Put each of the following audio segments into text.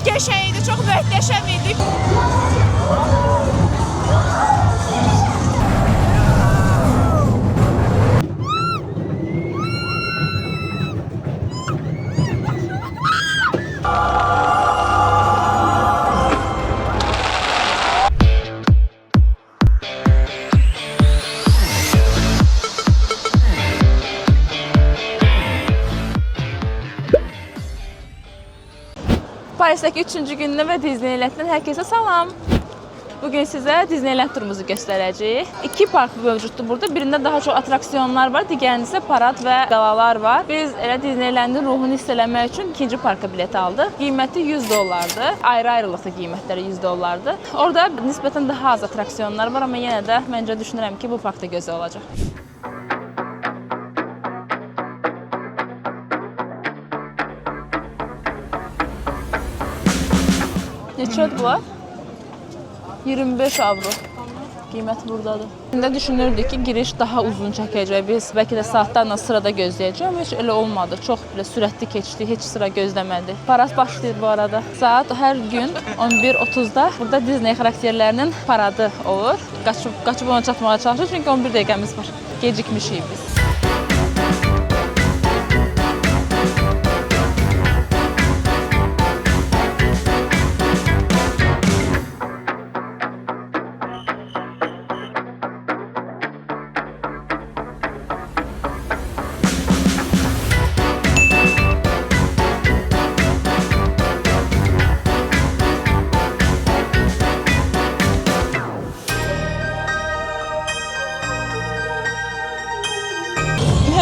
qəşəng idi, çox möhtəşəm idi. Parisdəki 3-cü gündə və Disneylanddən hər kəsə salam. Bugün sizə Disneyland turumuzu göstərəcəyik. 2 park mövcuddur burada. Birində daha çox atraksiyonlar var, digərində isə parad və qalalar var. Biz elə Disneylandin ruhunu hiss eləmək üçün 2-ci parka bilet aldıq. Qiyməti $100'dır. Ayrı-ayrılıqda qiymətləri $100'dır. Orada nisbətən daha az atraksiyonlar var, amma yenə də məncə düşünürəm ki, bu park da gözəl olacaq. Neçədir bunlar? 25 avro. Qiyməti buradadır. İndi düşünürdük ki, giriş daha uzun çəkəcək. Biz bəlkə də saatlarla sırada gözləyəcək, amma heç elə olmadı. Çox belə sürətli keçdi, heç sıra gözləmədik. Parad başlayır bu arada. Saat hər gün 11:30-da burada Disney xarakterlərinin paradı olur. Qaçıb ona çatmağa çalışırıq, çünki 11 dəqiqəmiz var. Gecikmişik biz.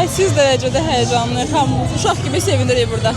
Hədsiz dərəcədə həyəcanlı, hamımız uşaq kimi sevinirik burada.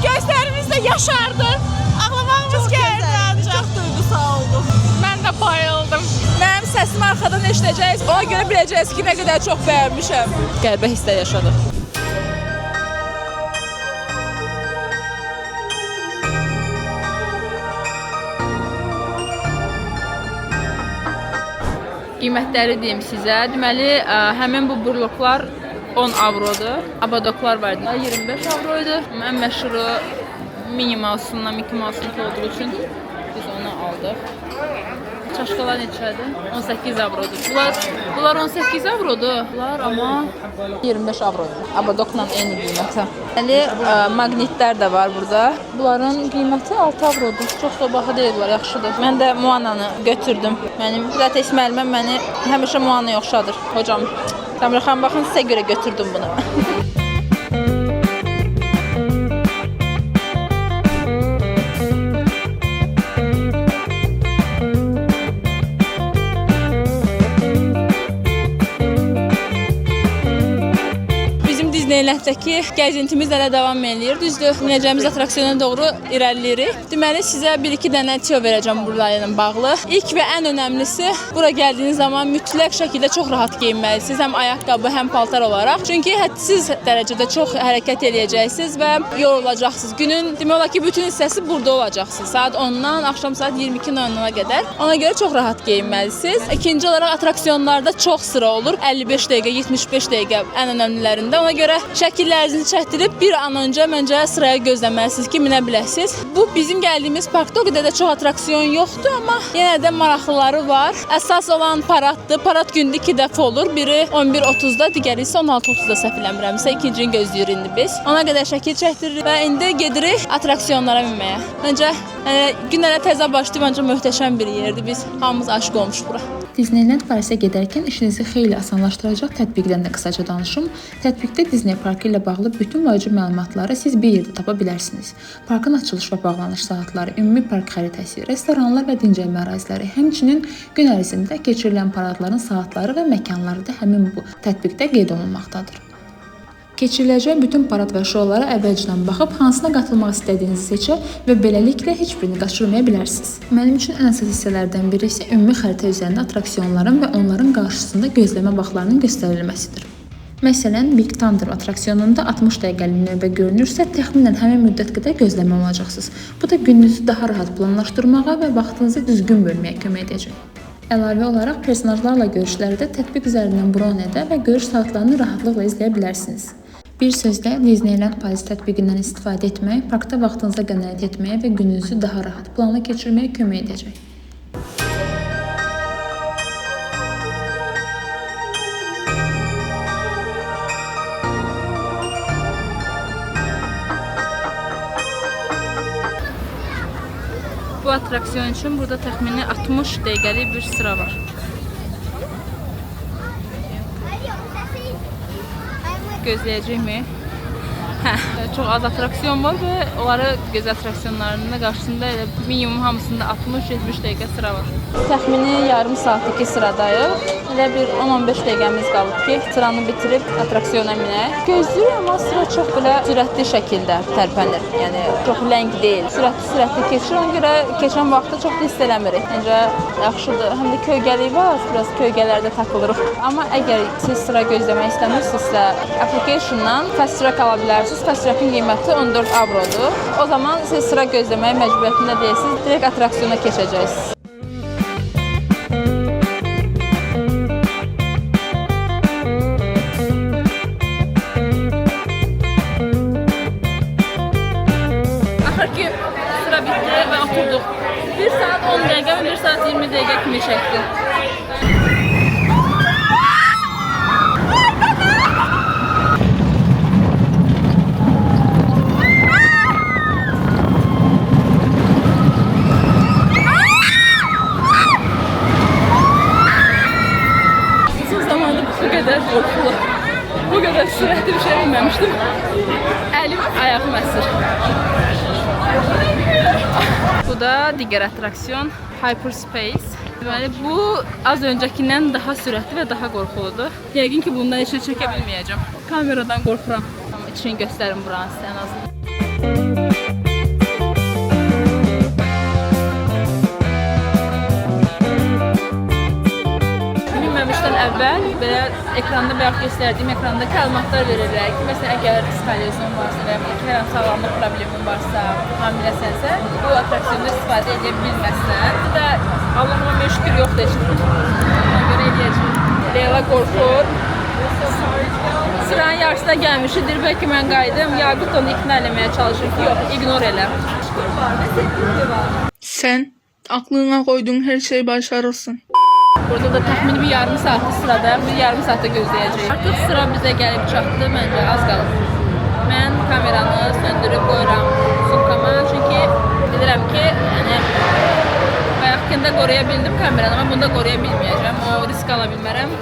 Gözlərimiz də yaşardı. Ağlamağımız gəldi ancaq. Çox duygusal oldu. Mən də bayıldım. Mənim səsimi arxadan eşidəcəksiniz. Ona görə biləcəksiniz ki, nə qədər çox bəyənmişəm. Qəlbə hisslər yaşadıq. Qiymətləri deyim sizə. Deməli, həmin bu burluqlar 10 avrodur. Abadoklar var idi. 25 avroydu. Ən məşhuru Minnie Mouse'undan, Mickey Mouse'un olduğu üçün biz onu aldıq. Çaşqalar neçədir? 18 avrodur. Bunlar 18 avrodur. Bunlar amma 25 avrodur. Abadokla eyni qiymətə. Deməli, maqnitlər də var burada. Bunların qiyməti 6 avrodur. Çox da baha deyillər, yaxşıdır. Mən də Moana'nı götürdüm. Mənim Pilates müəlliməm məni həmişə Moana'ya oxşadır. Hocam, Tamir xan, baxın, sizə görə götürdüm bunu. Disneylanddəki gəzintimiz hələ davam edir. Düzdür, minəcəyimiz atraksiyona doğru irəliləyirik. Deməli, sizə 1-2 dənə tüyo verəcəm burayla bağlı. İlk və ən önəmlisi, bura gəldiyiniz zaman mütləq şəkildə çox rahat geyinməlisiniz. Həm ayaqqabı, həm paltar olaraq. Çünki hədsiz dərəcədə çox hərəkət eləyəcəksiniz və yorulacaqsınız. Günün demək olar ki, bütün hissəsi burada olacaqsınız. Saat 10-dan axşam saat 22:00-a qədər. Ona görə çox rahat geyinməlisiniz. İkinci olaraq atraksiyonlarda çox sıra olur. 55 dəqiqə, 75 dəqiqə ən önəmlilərində. Ona görə şəkillərinizi çəkdirib bir an öncə məncə sıraya gözləməlisiniz ki, minə biləsiniz. Bu bizim gəldiyimiz parkda o qədər də çox attraksiyon yoxdur, amma yenə də maraqlıları var. Əsas olan paraddır. Parad gündə 2 dəfə olur. Biri 11:30-da, digəri isə 16:30-da səhv eləmirəmsə. İkincini gözləyirik indi biz. Ona qədər şəkil çəkdiririk və indi gedirik attraksiyonlara minməyə. Məncə günlərə təzə başlayıb, məncə möhtəşəm bir yerdir. Biz hamımız aşiq olmuşuq bura. Disneyland Parisə gedərkən işinizi xeyli asanlaşdıracaq tətbiqdən də qısaca danışım. Tətbiqdə Disney parkı ilə bağlı bütün vacib məlumatları siz bir yerdə tapa bilərsiniz. Parkın açılış və bağlanış saatları, ümumi park xəritəsi, restoranlar və dincəlmə əraziləri, həmçinin gün ərzində keçirilən paradların saatları və məkanları da həmin bu tətbiqdə qeyd olunmaqdadır. Keçiriləcək bütün parad və şoulara əvvəlcədən baxıb hansına qatılmaq istədiyinizi seçə və beləliklə heç birini qaçırmaya bilərsiniz. Mənim üçün ən əsas hissələrdən biri isə ümumi xəritə üzərində attraksiyonların və onların qarşısında gözləmə vaxtlarının göstərilməsidir. Məsələn, Big Thunder attraksiyonunda 60 dəqiqəlik növbə görünürsə, təxminən həmin müddət qədər gözləmə olacaqsınız. Bu da gününüzü daha rahat planlaşdırmağa və vaxtınızı düzgün bölməyə kömək edəcək. Əlavə olaraq personajlarla görüşlərdə tətbiq üzərindən bron edə və görüş saatlarını rahatlıqla izləyə bilərsiniz. Bir sözlə, Disneyland Paris tətbiqindən istifadə etmək, parkda vaxtınıza qənaət etməyə və gününüzü daha rahat planla keçirməyə kömək edəcək. Bu attraksiyon üçün burada təxmini 60 dəqiqəlik bir sıra var. Gözləyəcəkmi? Çox az attraksiyon var və onları göz attraksiyonlarının qarşısında elə minimum hamısında 60-70 dəqiqə sıra var. Təxmini yarım saatlik sıradayıq. Elə bir 10-15 dəqiqəmiz qalıb ki, sıranı bitirib attraksiyona minək. Gözləyirik, amma sıra çox belə sürətli şəkildə tərpənir. Yəni çox ləng deyil. Sürətli keçir, ona görə keçən vaxtı çox da hiss eləmirik. Məncə yaxşıdır. Həm də kölgəlik var, biraz kölgələrdə takılırıq. Amma əgər siz sıra gözləmək istəmirsinizsə, applicationdan fast track ala bilərsiniz. Fast track'in qiyməti 14 avrodur. O zaman siz sıra gözləməyə məcburiyyətində deyilsiniz. Direkt attraksiyona keçəcəksiniz. Sıra bitti və oturduk. 1 saat 10 dəqiqə və 1 saat 20 dəqiqə kimi çəkdi. Uzun zamandır bu qədər qorxulu, bu qədər sürətli bir şey bilməmişdim. Əlim, ayağım əsir. Bu da digər attraksiyon Hyperspace. Deməli, bu az öncəkindən daha sürətli və daha qorxuludur. Yəqin ki, bundan heç çəkə bilməyəcəm. Kameradan qorxuram. Amma içini göstərim buranı sizə ən azından. Minməmişdən əvvəl belə ekranda bayaq göstərdiyim ekranda məlumatlar verirlər ki, məsələn, əgər skoliozun varsa və ya hər hansı sağlamlıq problemin varsa, hamiləsənsə, bu attraksiyonda istifadə edə bilməzsən. Bu da Allahıma şükür yoxdur heç. Ona görə eləyəcəm. Leyla qorxur. Sıranın yarısına gəlmişi, deyir, bəlkə mən qayıdım. Yaqut onu ikna eləməyə çalışır ki, yox, ignor elə. Sən aklına qoyduğun hər şey başarılsın. Burada da təxmini bir yarım saatlı sırada, bir yarım saatda gözləyəcəyik. Artıq sıra bizə gəlib çatdı, məncə az qalıb. Mən kameranı söndürüb qoyuram sumkama, çünki bilirəm ki, bayaqkində qoruya bildim kameranı, amma bunda qoruya bilməyəcəm, o risk ala bilmərəm.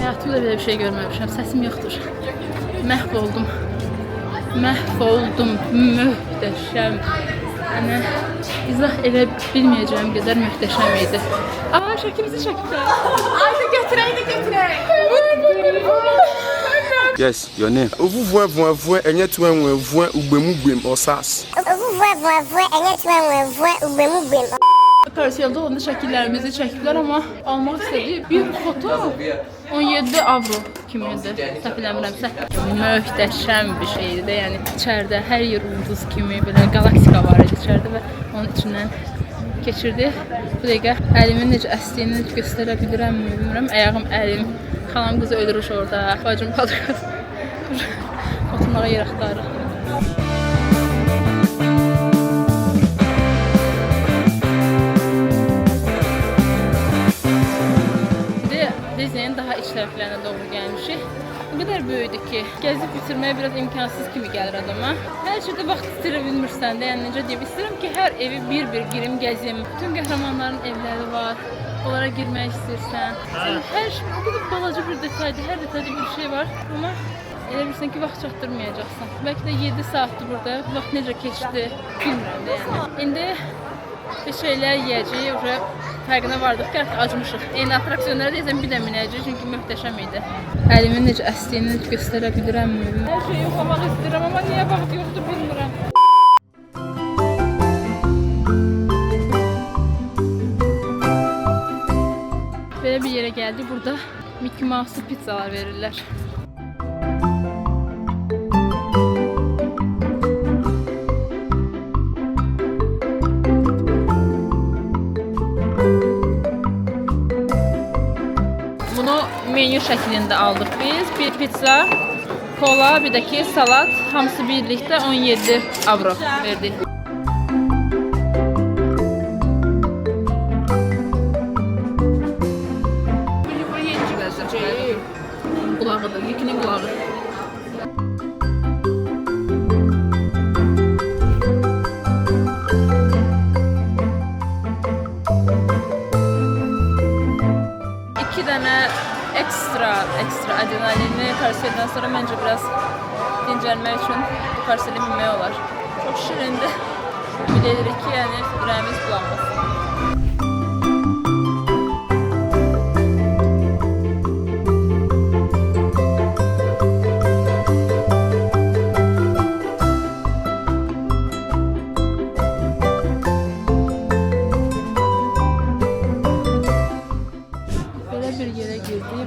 Həyatımda belə bir şey görməmişəm. Səsim yoxdur. Məhv oldum. Məhv oldum. Möhtəşəm. Yəni izah elə bilməyəcəyim qədər möhtəşəm idi. Aa, şəkimizi çəkiblər. Ayda götürək. Yes, your name. Ovu enye tuenwe ugbemugem osas. Karsiyeldə olanda şəkillərimizi çəkiblər, amma almaq istədik. Bir foto 17 avro kimidir, səhv eləmirəmsə. Möhtəşəm bir şeydir də, yəni içəridə hər yer ulduz kimi, belə galaktika var idi içəridə və onun içindən keçirdik. Bu dəqiqə əlimin necə əsdiyini göstərə bilirəmmi, bilmirəm. Ayağım, əlim, xalam qızı ölürüş orada, bacım padırqız. Oturmağa yer axtarırıq. Disney'in daha iç tərəflərinə doğru gəlmişik. O qədər böyüdür ki, gəzib bitirməyə biraz imkansız kimi gəlir adama. Hər şeydə vaxt itirə bilmirsən də, yəni necə deyim, istəyirəm ki, hər evi bir-bir girim, gəzim. Bütün qəhrəmanların evləri var, onlara girmək istəyirsən. Hər şey, o qədər balaca bir detaydır, hər detayda bir şey var. Amma elə bilirsən ki, vaxt çatdırmayacaqsan. Bəlkə də 7 saatdır burada, vaxt necə keçdi, bilmirəm də yəni. İndi bir şeylər yiyəcəyik, fərqinə vardıq ki, artıq acmışıq. Eyni atraksiyonlara deyəsən bir də minəcəyik, çünki möhtəşəm idi. Əlimin necə əsdiyini göstərə bilirəmmi? Hər şeyi yoxlamaq istəyirəm, amma niyə vaxt yoxdur bilmirəm. Belə bir yerə gəldik, burada Mickey Mouse pizzalar verirlər. Menü şəklində aldıq biz. Bir pizza, kola, bir də ki salat, hamısı birlikdə 17 avro verdik. Bu yenici qəzəbdir. Qulağıdır, Mickey'nin qulağı. İki dənə ekstra adrenalinli karuseldən sonra məncə biraz dincəlmək üçün bu karuseli minmək olar. Çox şirindir. Ümid edirik ki, yəni ürəyimiz bulanmasın.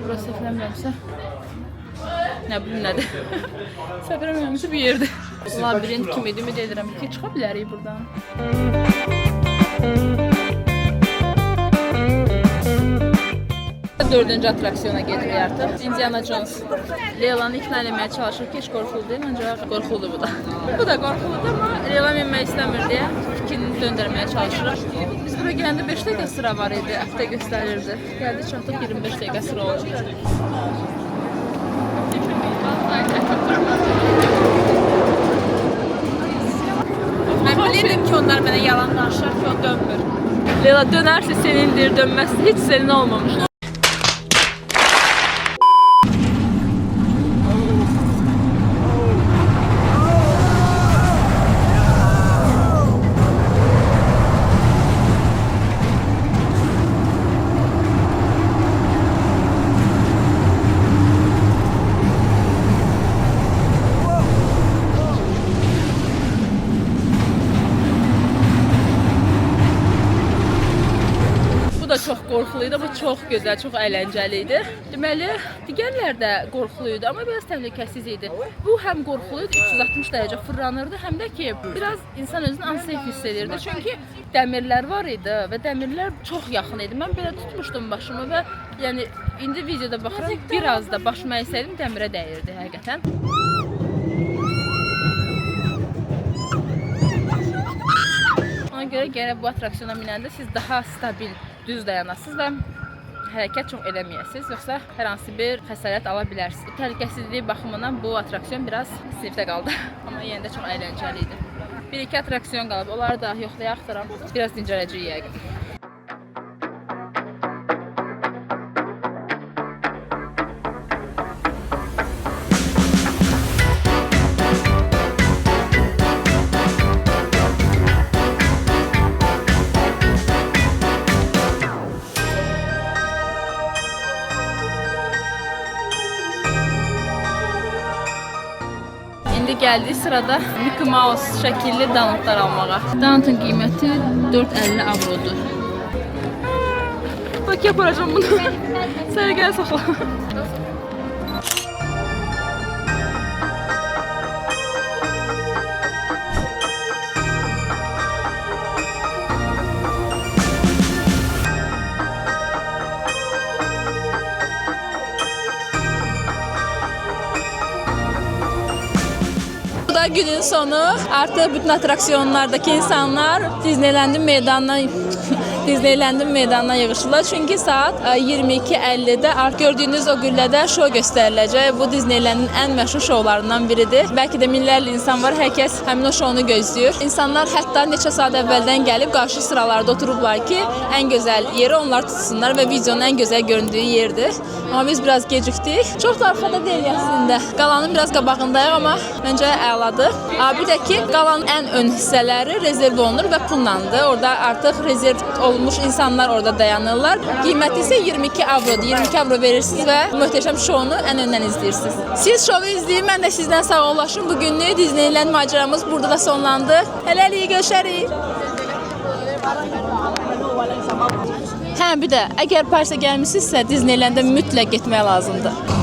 Burası səfərəmləmsə, nə bilim nədir? Səfərəmləmsə bir yerdir. Labirint kimi ümid edirəm ki, çıxa bilərik buradan. Dördüncü atraksiyona gedirik artıq. Indiana Jones. Leylanı ikna eləməyə çalışır ki, heç qorxulu deyil, ancaq qorxuludur bu da. Bu da qorxuludur, amma Leyla minmək istəmir deyə fikrini döndərməyə çalışırıq. Biz bura gələndə 5 dəqiqə sıra var idi, həftə göstərirdi. Gəldi çatdıq 25 dəqiqə sıra olacaq. Mən bilirdim ki, onlar mənə yalan danışır ki, o dönmür. Leyla dönərsə senindir, dönməzsə heç senin olmamış. Bu da çox qorxulu idi, amma çox gözəl, çox əyləncəli idi. Deməli, digərlər də qorxulu idi, amma biraz təhlükəsiz idi. Bu həm qorxulu idi, 360 dərəcə fırlanırdı, həm də ki, biraz insan özünü unsafe hiss edirdi. Çünki dəmirlər var idi və dəmirlər çox yaxın idi. Mən belə tutmuşdum başımı və yəni indi videoda baxıram, biraz da başıma əysəydim, dəmirə dəyirdi həqiqətən. Ona görə gərək bu atraksiyona minəndə siz daha stabil, düz dayanasınız və hərəkət çox eləməyəsiniz, yoxsa hər hansı bir xəsarət ala bilərsiniz. Təhlükəsizliyi baxımından bu atraksiyon biraz sinifdə qaldı, amma yenə də çox əyləncəli idi. Bir-iki atraksiyon qalıb, onları da yoxlayaq, biraz dincələcəyik yəqin. İndi gəldi sırada Mickey Mouse şəkilli donutlar almağa. Donutun qiyməti 4.50 avrodur. Bak yaparacağım bunu. Sərgəl saxla. Bu da günün sonu. Artık bütün atraksiyonlardaki insanlar Disneyland'in meydanına yığışırlar. Çünkü saat 22:50'də artık gördüğünüz o güllədə şou göstəriləcək. Bu Disneyland'in en məşhur şovlarından biridir. Belki de minlərlə insan var, hər kəs həmin o şounu gözləyir. İnsanlar hətta neçə saat əvvəldən gəlib qarşı sıralarda oturublar ki, en güzel yeri onlar tutsunlar ve videonun en güzel göründüğü yerdir. Ama biz biraz gecikdik. Çok da arxada deyil əslində. Qalanın biraz qabağındayıq ama məncə əladır. Bir də ki, qalanın en ön hissələri rezerv olunur ve pullandır. Orada artıq rezerv olmuş insanlar orada dayanırlar. Qiyməti isə 22 avrodur. 22 avro verirsiniz və möhtəşəm şounu ən öndən izləyirsiniz. Siz şovu izləyin, mən də sizdən sağollaşım. Bugünlük Disneyland maceramız burada da sonlandı. Hələlik görüşərik. Hə, bir də əgər Parisə gəlmisinizsə Disneyland'a mütləq getmək lazımdır.